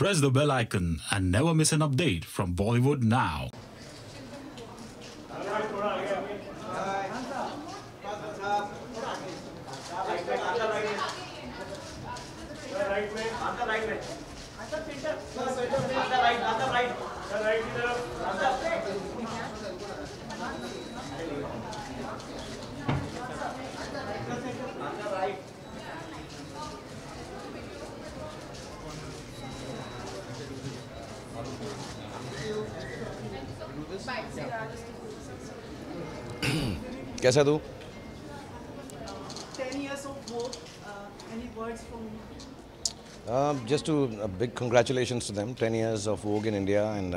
Press the bell icon and never miss an update from Bollywood Now. कैसा तू? 10 years of work. Any words from you? Just to big congratulations to them. 10 years of Vogue in India, and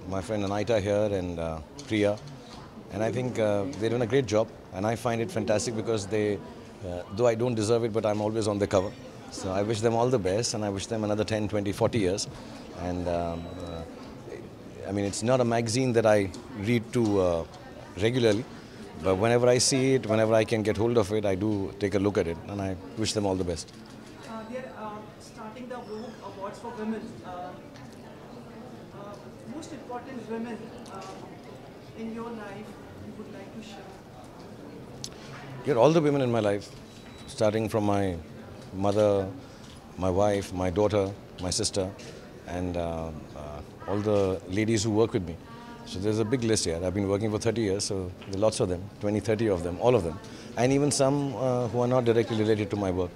my friend Anita here and Priya, and I think they're doing a great job. And I find it fantastic because they, though I don't deserve it, but I'm always on the cover. So I wish them all the best, and I wish them another 10, 20, 40 years. And I mean, it's not a magazine that I read to regularly, but whenever I see it, whenever I can get hold of it, I do take a look at it, and I wish them all the best. They're starting the Vogue Awards for women. Most important women in your life you would like to share? Yeah, all the women in my life, starting from my mother, my wife, my daughter, my sister, and all the ladies who work with me. So there's a big list here. I've been working for 30 years, so there are lots of them, 20, 30 of them, all of them. And even some who are not directly related to my work.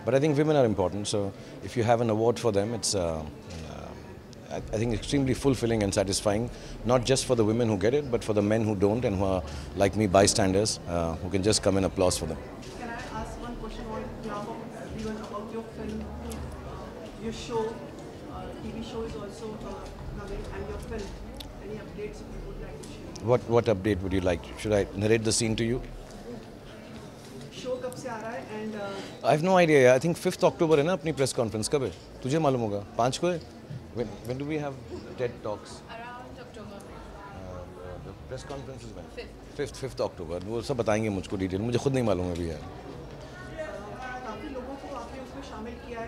But I think women are important, so if you have an award for them, it's I think extremely fulfilling and satisfying, not just for the women who get it, but for the men who don't and who are, like me, bystanders, who can just come and applause for them. Can I ask one question on behalf of everyone about your film, your show, TV show is also coming, and your film? Any updates you would like to share? What update would you like? Should I narrate the scene to you? Show कब से आ रहा है and I have no idea. I think 5th October है ना अपनी press conference कब है? तुझे मालूम होगा. 5 को है? When do we have TED talks? Around October. The press conference is when? 5th. 5th October. वो सब बताएंगे मुझको डिटेल. मुझे खुद नहीं मालूम है अभी यार. काफी लोगों को आपने उसमें शामिल किया है.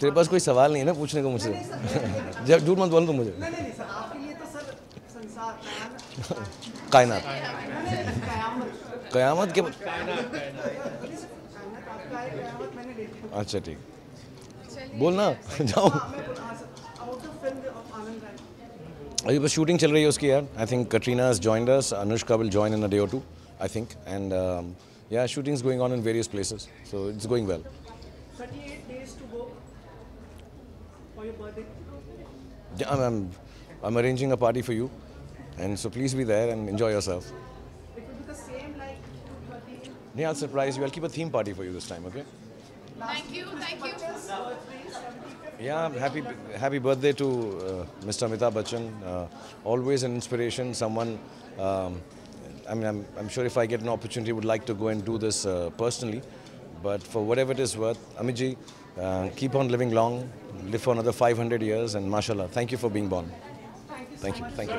तेरे पास कोई सवाल नहीं है ना पूछने को मुझसे. जब झूठ मत बोल तू मुझे. नहीं सर, आपके लिए तो सर संसार कायनात. कयामत कयामत के आपका है, कयामत मैंने देखा. अच्छा ठीक. बोलना जाओ. About the film of Anand Rai. अभी बस शूटिंग चल रही है उसकी यार. I think Katrina has joined us. Anushka will join in a day or two, I think. And yeah, shooting is going on in various places, so it's going well. 38 days to go for your birthday. Yeah, I'm arranging a party for you, and so please be there and enjoy yourself. It will be the same like 230. Yeah, I'll surprise you. I'll keep a theme party for you this time, okay? Thank you. Yeah, happy birthday to Mr. Amitabh Bachchan. Always an inspiration. Someone. I mean, I'm sure if I get an opportunity, would like to go and do this personally. But for whatever it is worth, Amit ji, keep on living long, live for another 500 years, and mashallah, thank you for being born. Thank you. Thank you.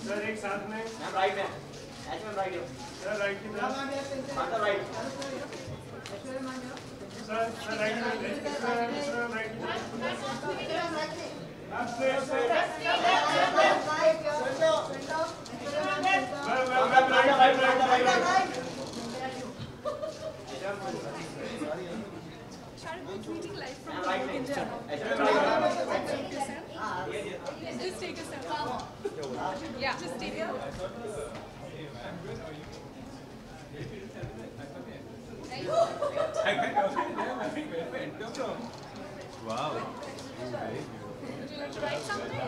Sir एक साथ में ma'am right है ऐसे में right है sir right की तरफ अंदर राइट सर राइट में सर राइट की तरफ आपसे ma'am right Tweeting live from Vogue India. Just take a step. Yeah, just take it. Wow Would you like to write something?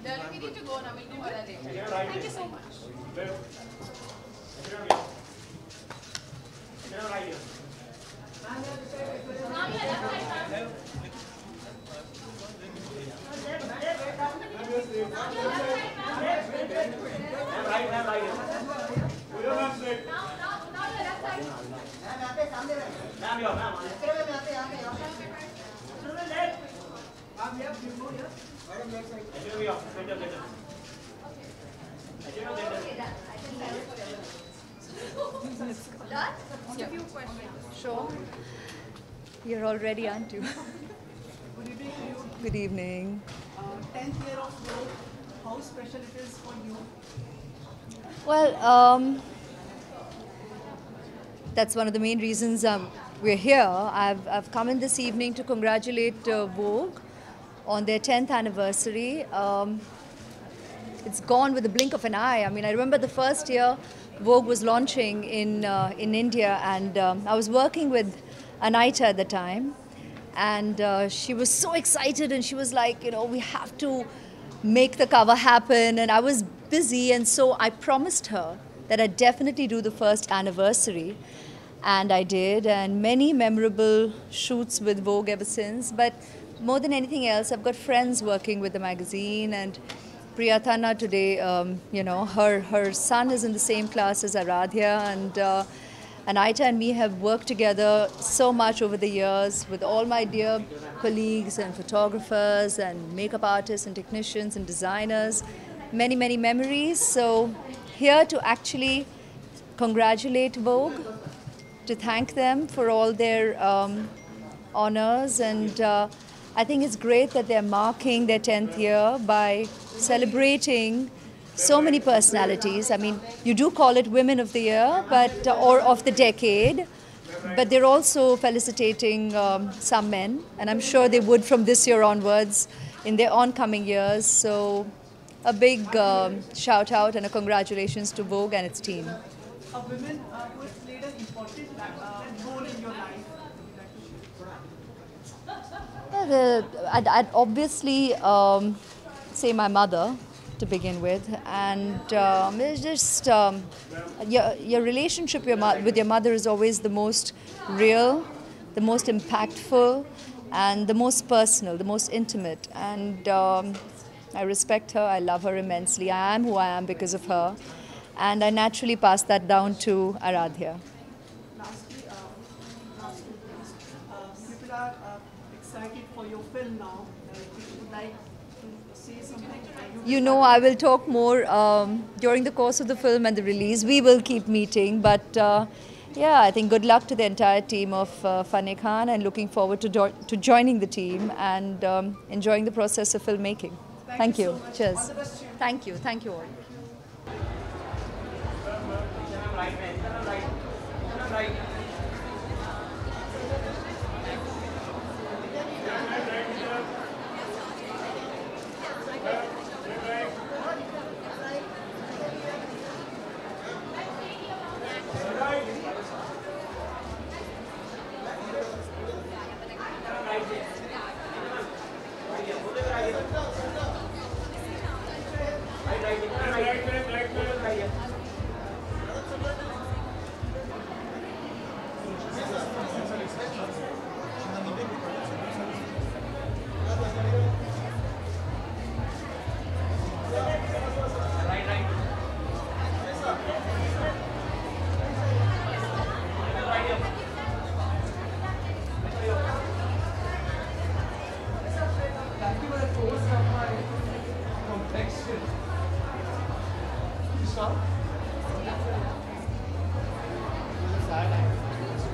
Darling, we need to go now. We'll do all that later. Thank you so much. Done? Just a few questions. Sure. You're all ready, aren't you? Good evening to you. Good evening. 10th year of Vogue. How special it is for you? Well, that's one of the main reasons we're here. I've come in this evening to congratulate Vogue on their 10th anniversary. It's gone with the blink of an eye. I mean, I remember the first year Vogue was launching in India, and I was working with Anita at the time, and she was so excited, and she was like, you know, we have to make the cover happen, and I was busy, and so I promised her that I'd definitely do the first anniversary, and I did, and many memorable shoots with Vogue ever since. But more than anything else, I've got friends working with the magazine, and Priyatana today, you know, her son is in the same class as Aradhya, and Anita and me have worked together so much over the years with all my dear colleagues and photographers and makeup artists and technicians and designers. Many, many memories. So here to actually congratulate Vogue, to thank them for all their honors, and I think it's great that they're marking their 10th year by celebrating so many personalities. I mean, you do call it Women of the Year, but or of the Decade, but they're also felicitating some men, and I'm sure they would from this year onwards in their oncoming years. So a big shout out and a congratulations to Vogue and its team. A woman who has played an important role in your life. I'd obviously say my mother to begin with, and it's just your relationship with your mother is always the most real, the most impactful, and the most personal, the most intimate. And I respect her, I love her immensely. I am who I am because of her, and I naturally pass that down to Aradhya. Lastly, people are excited for your film now. If you would like to say something. You know, I will talk more during the course of the film and the release. We will keep meeting, but yeah, I think good luck to the entire team of Fanney Khan, and looking forward to joining the team and enjoying the process of filmmaking. Thank you. So much. Cheers. All the best to you. Thank you. Thank you all.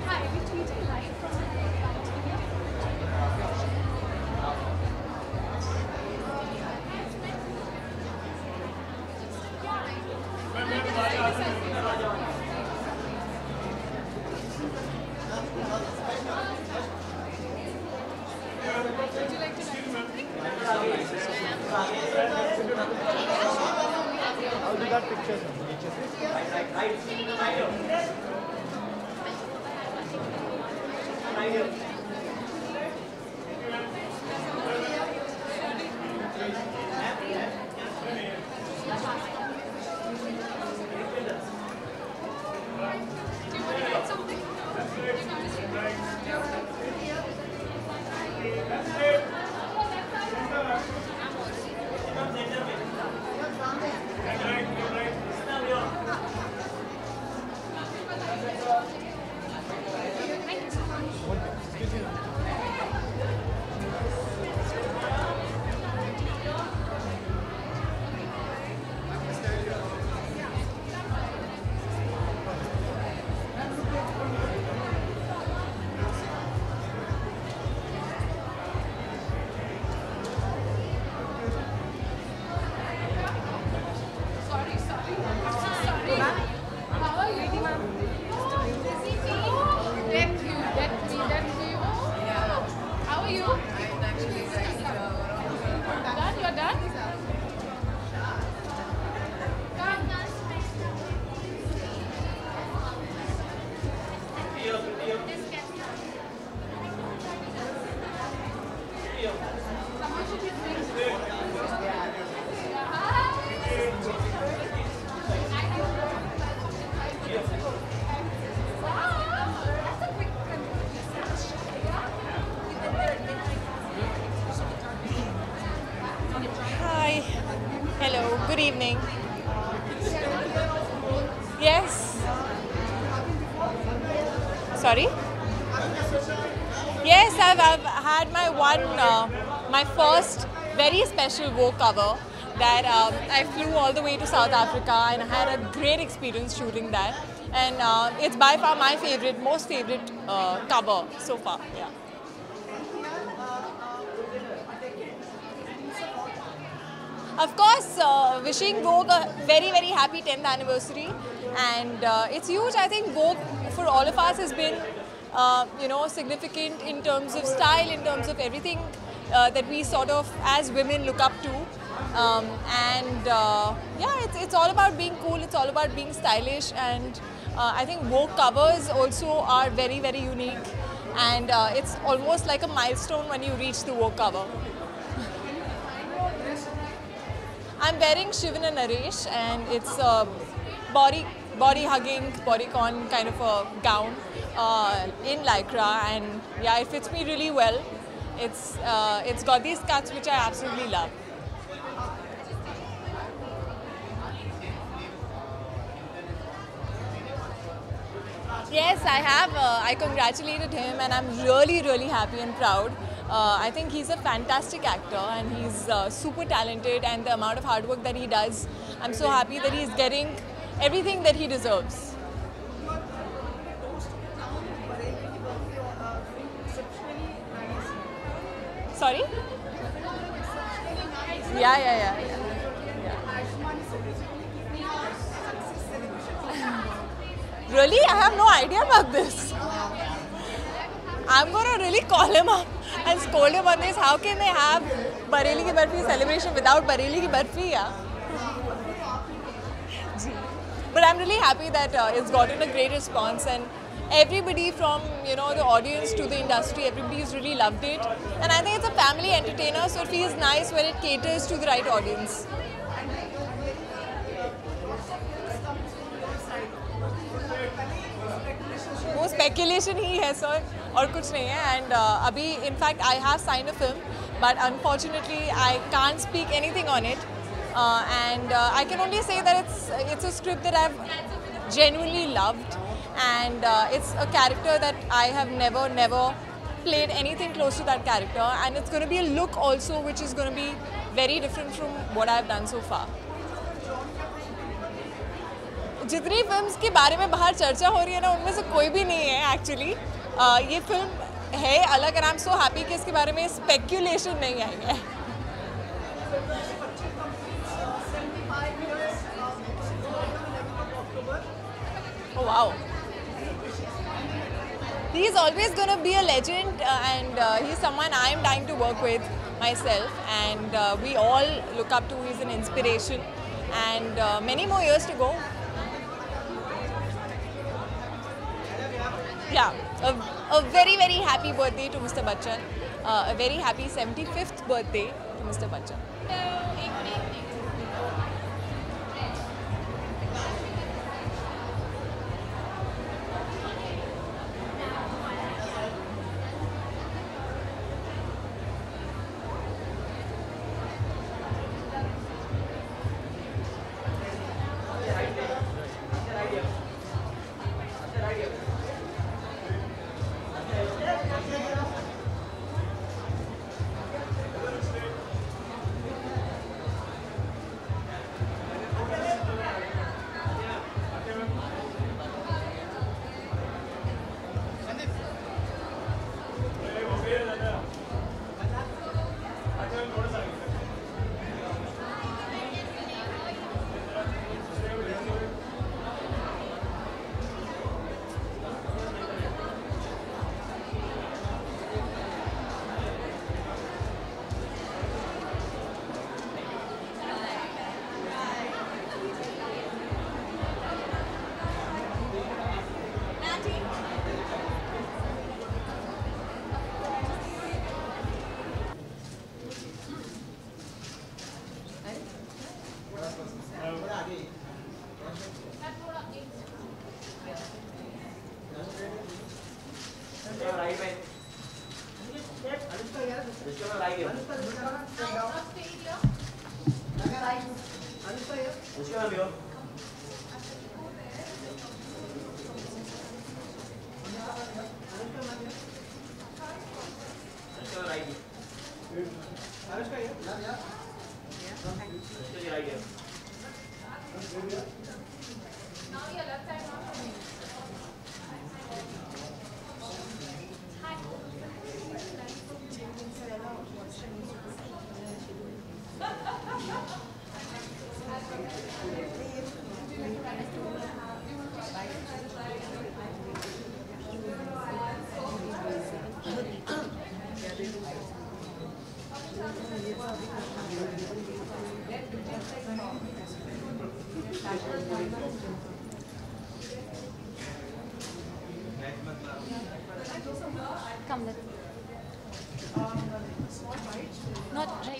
Hi, we tweeting live from Would you like to know something? I'll do that pictures. Do you want to write something? you? Done? You're done? Hi. Hello. Good evening. Yes. Sorry? Yes, I've had my first very special Vogue cover that I flew all the way to South Africa and I had a great experience shooting that. And it's by far my most favorite cover so far. Yeah. Of course, wishing Vogue a very, very happy 10th anniversary. And it's huge. I think Vogue for all of us has been, significant in terms of style, in terms of everything that we sort of, as women, look up to. It's all about being cool. It's all about being stylish. And I think Vogue covers also are very, very unique. And it's almost like a milestone when you reach the Vogue cover. I'm wearing Shivan and Naresh, and it's a body-hugging, bodycon kind of a gown in lycra, and yeah, it fits me really well. It's got these cuts which I absolutely love. Yes, I have. I congratulated him, and I'm really, really happy and proud. I think he's a fantastic actor and he's super talented, and the amount of hard work that he does, I'm so happy that he's getting everything that he deserves. Sorry? Yeah. Really? I have no idea about this. I'm going to really call him up and scold him on this. How can they have Bareilly Ki Barfi celebration without Bareilly Ki Barfi? Yeah? But I'm really happy that it's gotten a great response, and everybody from the audience to the industry, everybody's really loved it. And I think it's a family entertainer, so it feels nice when it caters to the right audience. वो speculation ही है sir, और कुछ नहीं है. And अभी in fact I have signed a film, but unfortunately I can't speak anything on it. And I can only say that it's a script that I've genuinely loved, and it's a character that I have never played anything close to that character, and it's going to be a look also which is going to be very different from what I've done so far. जितनी films के बारे में बाहर चर्चा हो रही है ना, उनमें से कोई भी नहीं है एक्चुअली. ये फिल्म है अलग, and I'm so happy कि इसके बारे में स्पेक्यूलेशन नहीं आई है. Oh wow. He's always going to be a legend, and he's someone I'm dying to work with myself, and we all look up to. He's an inspiration, and many more years to go. Yeah, a very, very happy birthday to Mr. Bachchan. A very happy 75th birthday to Mr. Bachchan.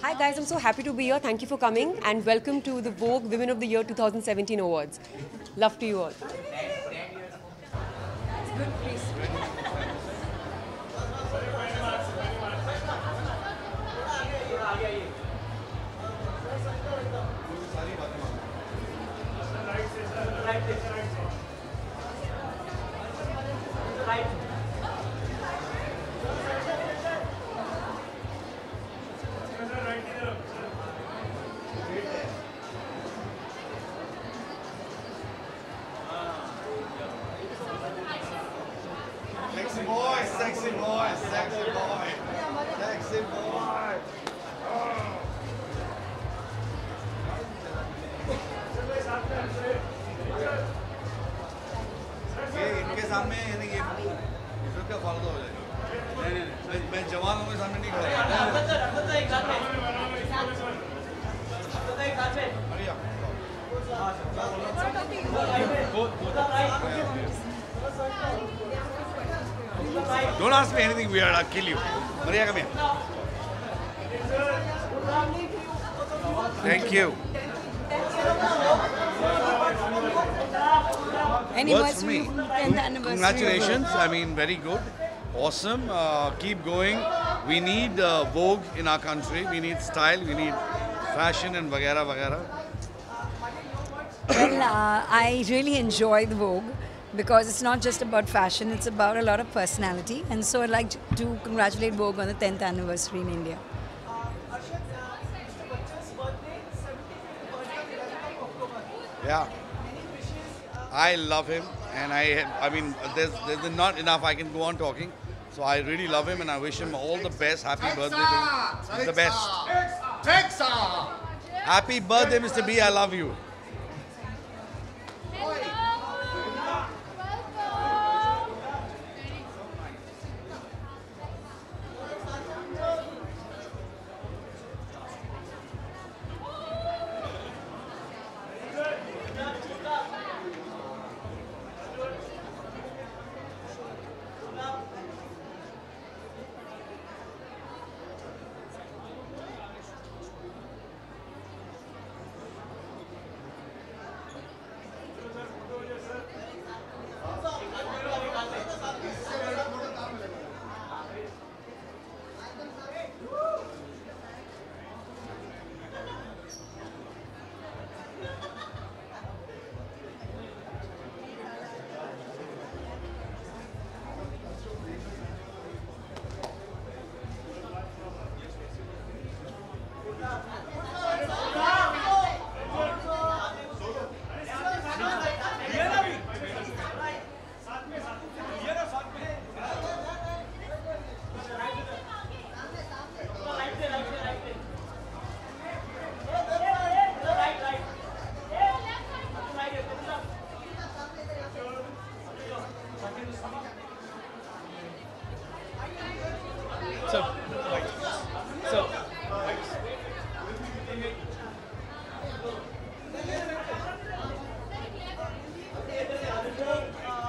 Hi guys, I'm so happy to be here. Thank you for coming and welcome to the Vogue Women of the Year 2017 Awards. Love to you all. Sexy boy, sexy boy, sexy boy, sexy boy. ये इनके सामने यानी ये इसमें क्या फालतू हो जाएगा? नहीं, मैं जवानों के सामने नहीं खड़ा। Don't ask me anything weird, I'll kill you. Maria, come here. Thank you. Works for me. Congratulations, I mean, very good. Awesome. Keep going. We need Vogue in our country. We need style, we need fashion and vagara vagara. Well, I really enjoy the Vogue because it's not just about fashion, it's about a lot of personality. And so I'd like to congratulate Vogue on the 10th anniversary in India. Yeah. I love him, and I mean, there's not enough. I can go on talking. So I really love him, and I wish him all the best. Happy birthday to him. He's the best. Happy birthday, Mr. B. I love you.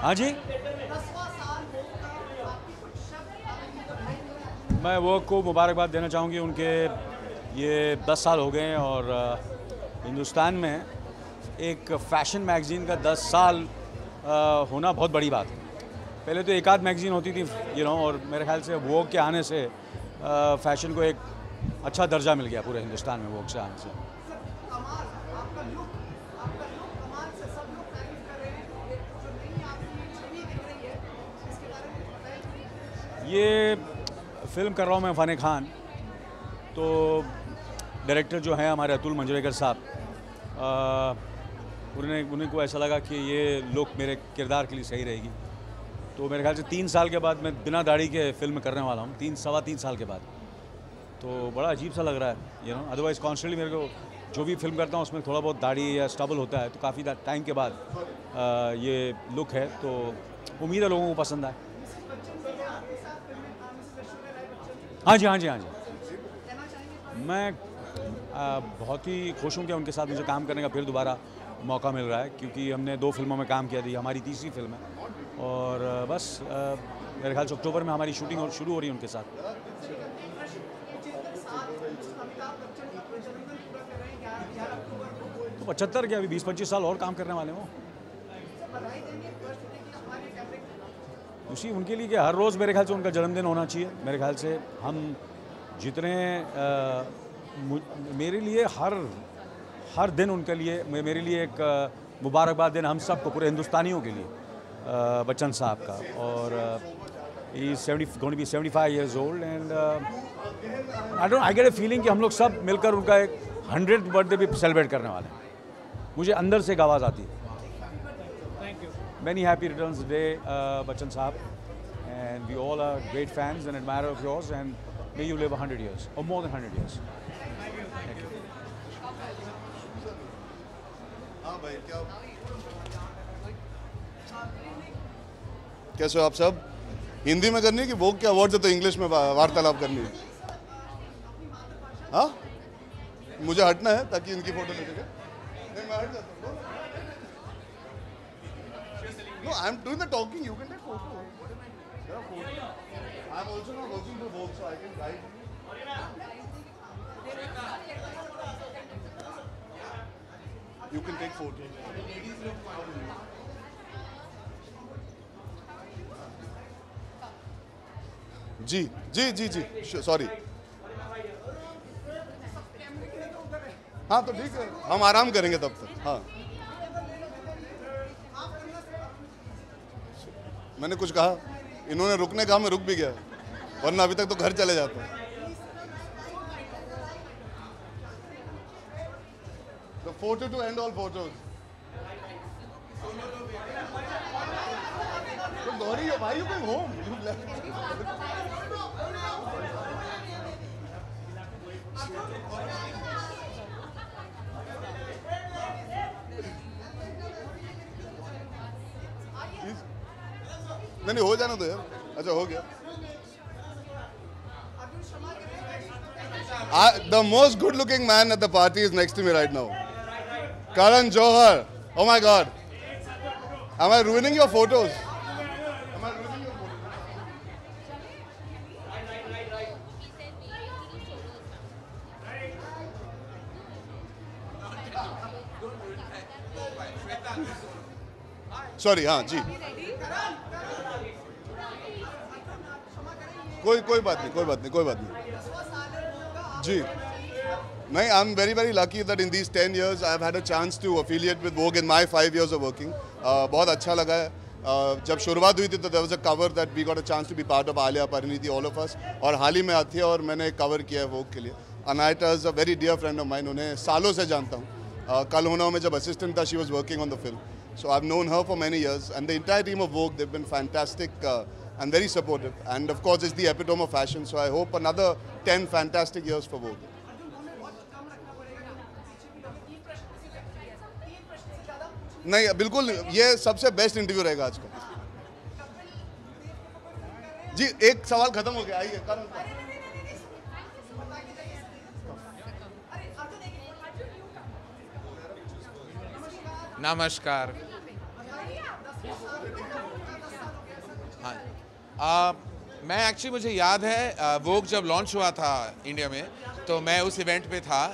हाँ जी, मैं वो को मुबारकबाद देना चाहूँगी। उनके ये 10 साल हो गए हैं और हिंदुस्तान में एक फ़ैशन मैगज़ीन का 10 साल होना बहुत बड़ी बात है। पहले तो एक आध मैगज़ीन होती थी और मेरे ख्याल से वो के आने से फैशन को एक अच्छा दर्जा मिल गया पूरे हिंदुस्तान में वोग से आने से। ये फिल्म कर रहा हूँ मैं फ़ाने खान, तो डायरेक्टर जो हैं हमारे अतुल मंजरेकर साहब, उन्हें को ऐसा लगा कि ये लुक मेरे किरदार के लिए सही रहेगी, तो मेरे ख्याल से 3 साल के बाद मैं बिना दाढ़ी के फिल्म करने वाला हूँ, सवा तीन साल के बाद। तो बड़ा अजीब सा लग रहा है, यू नो, अदरवाइज़ कॉन्स्टेंटली मेरे को जो भी फिल्म करता हूँ उसमें थोड़ा बहुत दाढ़ी या स्टबल होता है, तो काफ़ी टाइम के बाद ये लुक है, तो उम्मीद है लोगों को पसंद आए। हाँ जी, हाँ जी, हाँ जी। मैं बहुत ही खुश हूँ कि उनके साथ मुझे काम करने का फिर दोबारा मौका मिल रहा है, क्योंकि हमने 2 फिल्मों में काम किया था, हमारी तीसरी फिल्म है, और बस मेरे ख्याल से अक्टूबर में हमारी शूटिंग शुरू हो रही है उनके साथ। तो 75 के अभी 20-25 साल और काम करने वाले हों। उसी उनके लिए कि हर रोज़ मेरे ख्याल से उनका जन्मदिन होना चाहिए। मेरे ख्याल से हम जितने मेरे लिए हर दिन उनके लिए मेरे लिए एक मुबारकबाद दिन हम सबको, पूरे हिंदुस्तानियों के लिए, बच्चन साहब का। और he is going to be 75 years old and I get a feeling कि हम लोग सब मिलकर उनका एक 100th बर्थडे भी सेलिब्रेट करने वाले हैं। मुझे अंदर से एक आवाज़ आती है। Many happy returns today, Bachchan Saab, and we all are great fans and admirers of yours, and may you live 100 years or more than 100 years. Thank you. हाँ भाई, क्या कैसे हो आप सब? हिंदी में करनी है कि वोग के अवार्ड से तो इंग्लिश में वार्तालाप करनी है? हाँ, मुझे हटना है ताकि इनकी फोटो ले सके। नहीं, मैं हट जाता हूँ। No, I'm doing the talking. You can take photo. There are photos. I'm also not working for Vogue, so I can guide you. You can take photos. जी जी जी जी, सॉरी। हाँ तो ठीक है, हम आराम करेंगे तब तक। हाँ, मैंने कुछ कहा, इन्होंने रुकने कहा, मैं रुक भी गया, वरना अभी तक तो घर चले जाते। The photo to end all photos. Gauri, why are you going home? You left. नहीं हो जाना तो यार। अच्छा हो गया। The most good-looking man at the party is next to me right now. Karan Johar. Oh my God. Am I ruining your photos? Am I ruining your photos? Sorry, हाँ जी। कोई बात नहीं जी। नहीं, I'm very lucky that in these 10 years I've had a chance to affiliate with Vogue in my 5 years of working. बहुत अच्छा लगा है। जब शुरुआत हुई थी तो there was a cover that we got a chance to be part of, Alia, Parineeti, all of us, और हाल ही में आती है और मैंने कवर किया है Vogue के लिए। Anayata is a very dear friend of mine, उन्हें सालों से जानता हूँ। कल होना में जब assistant था, she was working on the film, so I've known her for many years, and the entire team of Vogue, they've been fantastic and very supportive, and of course it's the epitome of fashion, so I hope another 10 fantastic years for Vogue. नहीं बिल्कुल, ये सबसे best interview रहेगा आज का। जी एक सवाल खत्म हो गया, आइए। नमस्कार। हाँ, मैं एक्चुअली मुझे याद है वोग जब लॉन्च हुआ था इंडिया में, तो मैं उस इवेंट पे था।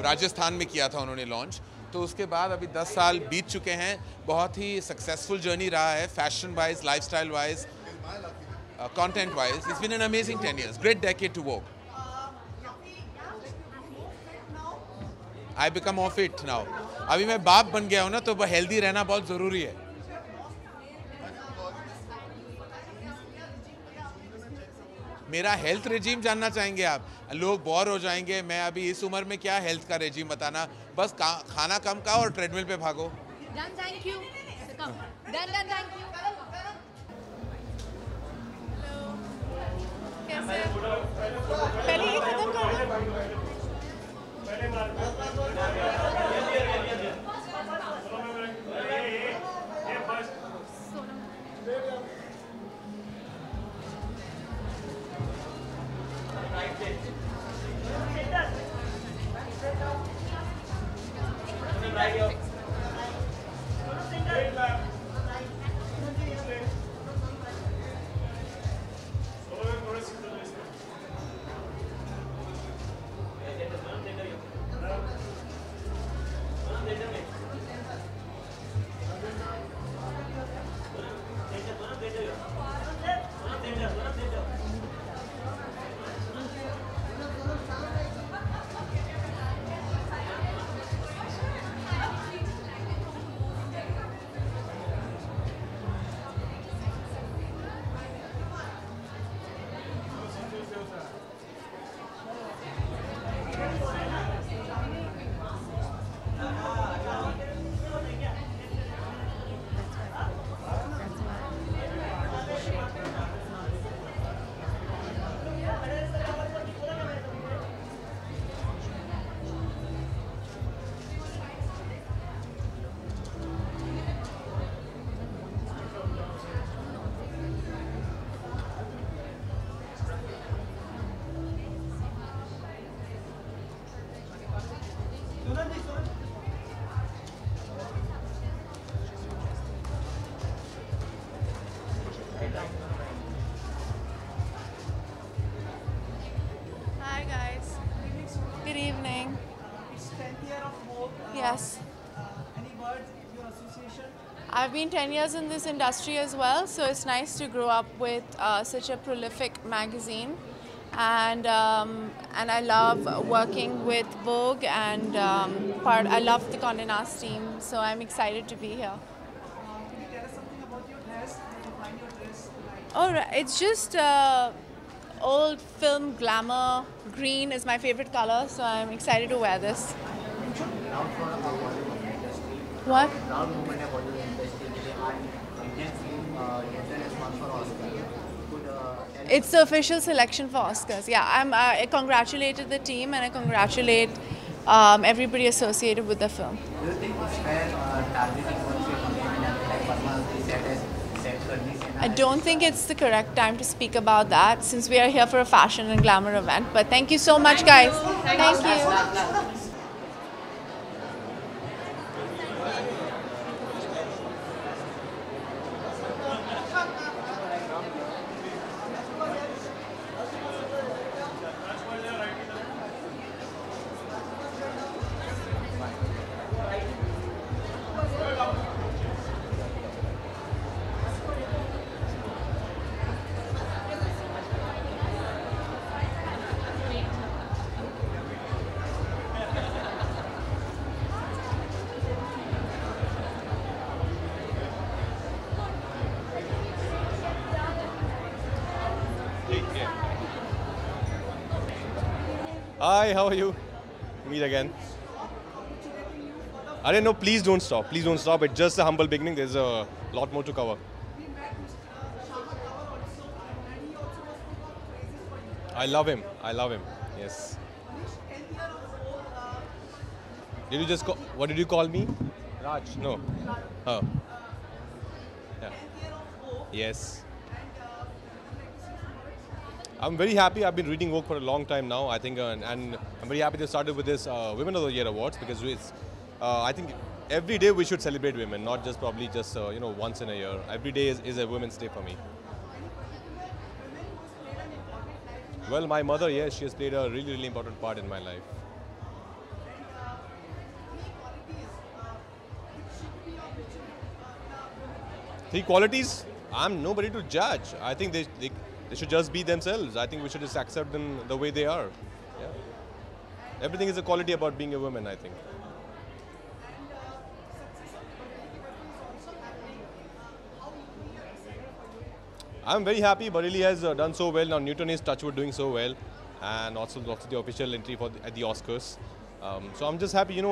राजस्थान में किया था उन्होंने लॉन्च। तो उसके बाद अभी 10 साल बीत चुके हैं। बहुत ही सक्सेसफुल जर्नी रहा है, fashion wise, lifestyle wise. content-wise. It's been an amazing 10 years. Great decade to Vogue. I become more fit now. अभी मैं बाप बन गया हूँ ना, तो healthy रहना बहुत ज़रूरी है. मेरा हेल्थ रेजीम जानना चाहेंगे आप? लोग बोर हो जाएंगे. मैं अभी इस उम्र में क्या हेल्थ का रेजीम बताना, बस खाना कम खाओ और ट्रेडमिल पे भागो. Done, thank you. Come. Done, thank you. कैसे? पहले ये खत्म कर Hi guys. Good evening. It's 10th year of Vogue. Yes. Any words in your association? I've been 10 years in this industry as well, so it's nice to grow up with such a prolific magazine. And I love working with Vogue, and I love the Condé Nast team, so I'm excited to be here. Can you tell us something about your dress? How you find your dress tonight? Oh, right. It's just old film glamour. Green is my favorite color, so I'm excited to wear this. What? It's the official selection for Oscars. Yeah, I congratulated the team, and I congratulate everybody associated with the film. Do you think it's fair targeting I don't think it's the correct time to speak about that, since we are here for a fashion and glamour event. But thank you so much, guys. Thank you. Hi, how are you? Meet again. I didn't know, please don't stop. Please don't stop. It's just a humble beginning. There's a lot more to cover. I love him. I love him. Yes. Did you just call, what did you call me? Raj? No. Oh. Yeah. Yes. I'm very happy. I've been reading Vogue for a long time now, I think, and I'm very happy they started with this Women of the Year Awards, because it's, I think every day we should celebrate women, not just probably just once in a year. Every day is a Women's Day for me. Well, my mother, yes, she has played a really, really important part in my life. Three qualities? I'm nobody to judge. I think they should just be themselves. I think we should just accept them the way they are. Yeah. Everything is a quality about being a woman, I think. I'm very happy. Bareilly has done so well. Now Newton is touchwood doing so well, and also the official entry for at the Oscars. So I'm just happy.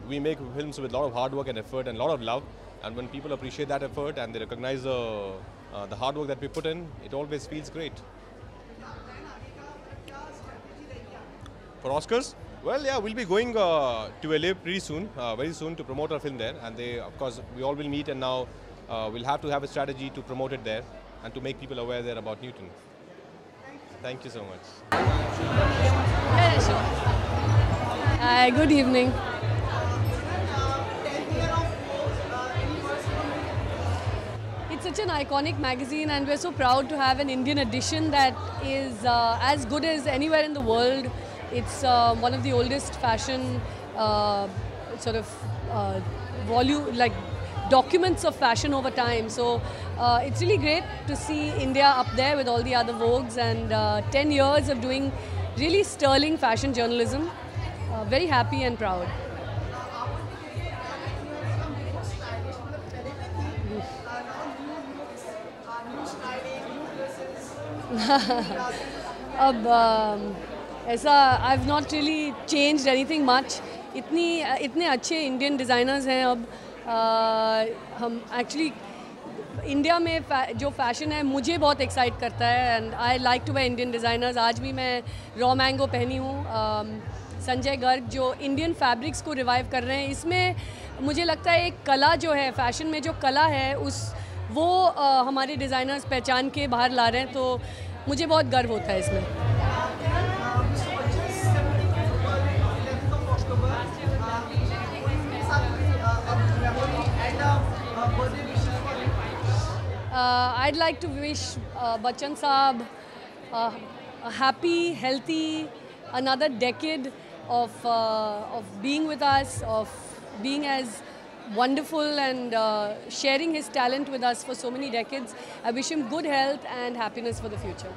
We make films with a lot of hard work and effort and a lot of love, and when people appreciate that effort and they recognize the hard work that we put in, it always feels great. For Oscars? Well, yeah, we'll be going to LA pretty soon, very soon, to promote our film there. And they, of course, we all will meet, and now we'll have to have a strategy to promote it there and to make people aware there about Newton. Thank you so much. Yeah, sure. Hi, good evening. It's such an iconic magazine, and we're so proud to have an Indian edition that is as good as anywhere in the world. It's one of the oldest fashion volume, like documents of fashion over time. So it's really great to see India up there with all the other Vogues, and 10 years of doing really sterling fashion journalism. Very happy and proud. I've not really changed anything much. इतने अच्छे Indian designers हैं अब. हम actually India में जो fashion है मुझे बहुत एक्साइट करता है, and I like to wear Indian designers. आज भी मैं रॉ मैंगो पहनी हूँ. संजय गर्ग जो इंडियन फैब्रिक्स को रिवाइव कर रहे हैं, इसमें मुझे लगता है एक कला जो है फैशन में, जो कला है वो हमारे डिज़ाइनर्स पहचान के बाहर ला रहे हैं, तो मुझे बहुत गर्व होता है इसमें. I'd like to wish Bachchan Saab a happy, healthy, another decade of being with us, of being as wonderful and sharing his talent with us for so many decades. I wish him good health and happiness for the future.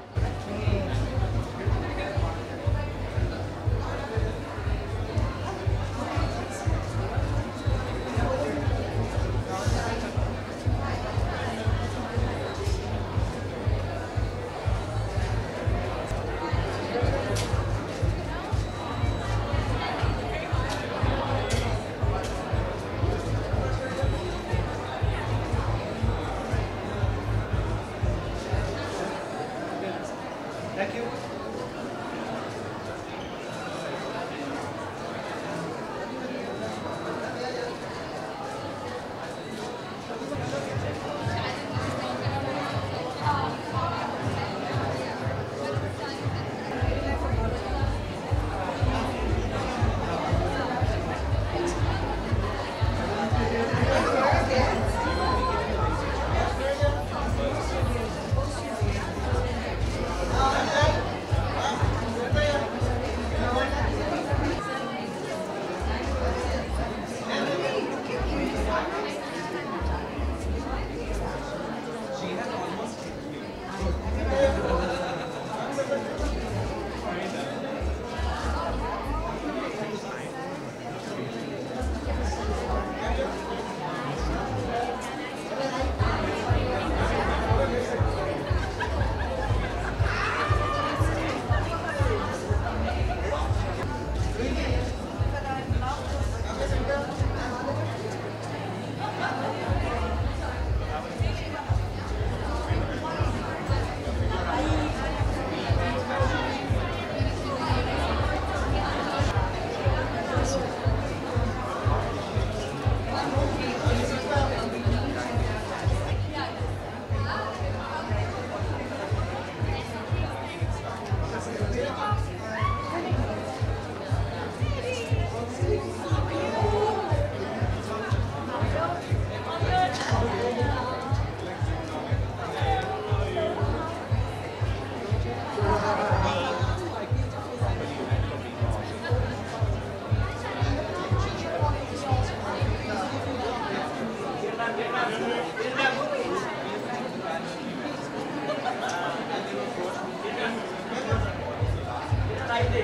They